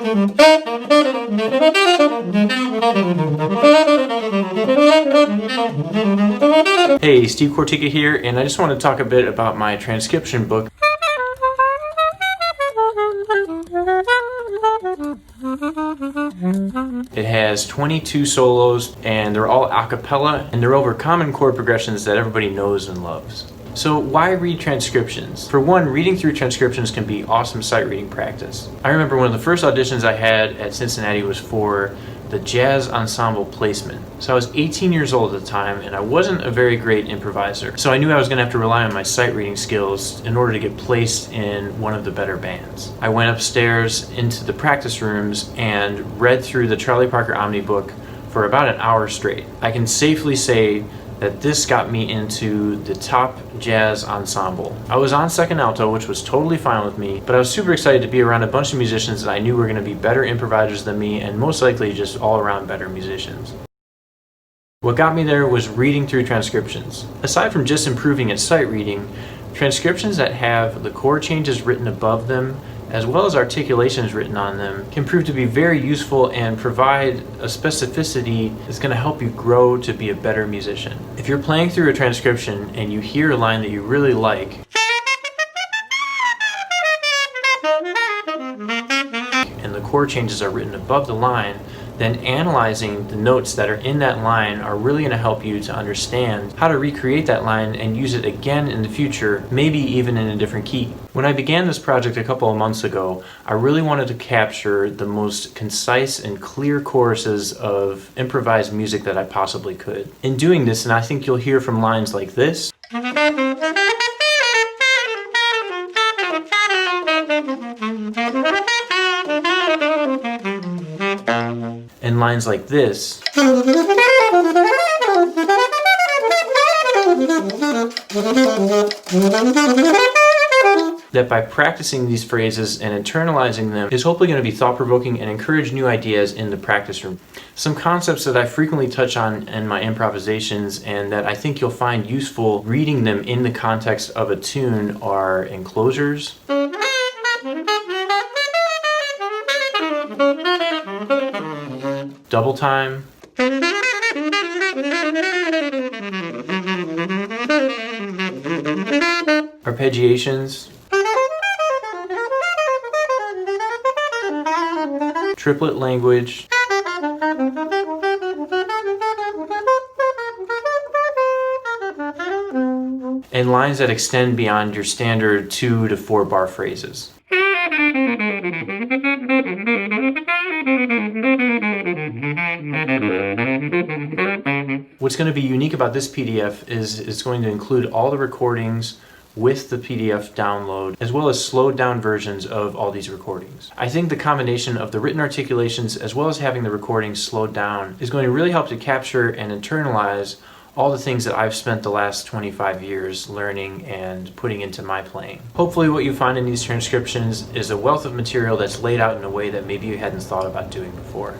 Hey, Steve Kortyka here, and I just want to talk a bit about my transcription book. It has 22 solos, and they're all a cappella, and they're over common chord progressions that everybody knows and loves. So why read transcriptions? For one, reading through transcriptions can be awesome sight reading practice. I remember one of the first auditions I had at Cincinnati was for the jazz ensemble placement. So I was 18 years old at the time, and I wasn't a very great improviser. So I knew I was gonna have to rely on my sight reading skills in order to get placed in one of the better bands. I went upstairs into the practice rooms and read through the Charlie Parker Omni book for about an hour straight. I can safely say that this got me into the top jazz ensemble. I was on second alto, which was totally fine with me, but I was super excited to be around a bunch of musicians that I knew were gonna be better improvisers than me, and most likely just all around better musicians. What got me there was reading through transcriptions. Aside from just improving at sight reading, transcriptions that have the chord changes written above them, as well as articulations written on them, can prove to be very useful and provide a specificity that's going to help you grow to be a better musician. If you're playing through a transcription and you hear a line that you really like, and the chord changes are written above the line, then analyzing the notes that are in that line are really going to help you to understand how to recreate that line and use it again in the future, maybe even in a different key. When I began this project a couple of months ago, I really wanted to capture the most concise and clear choruses of improvised music that I possibly could. In doing this, and I think you'll hear from lines like this, and lines like this, that by practicing these phrases and internalizing them is hopefully going to be thought-provoking and encourage new ideas in the practice room. Some concepts that I frequently touch on in my improvisations and that I think you'll find useful reading them in the context of a tune are enclosures, double time, arpeggiations, triplet language, and lines that extend beyond your standard 2 to 4 bar phrases. What's going to be unique about this PDF is it's going to include all the recordings with the PDF download, as well as slowed down versions of all these recordings. I think the combination of the written articulations as well as having the recordings slowed down is going to really help to capture and internalize all the things that I've spent the last 25 years learning and putting into my playing. Hopefully what you find in these transcriptions is a wealth of material that's laid out in a way that maybe you hadn't thought about doing before.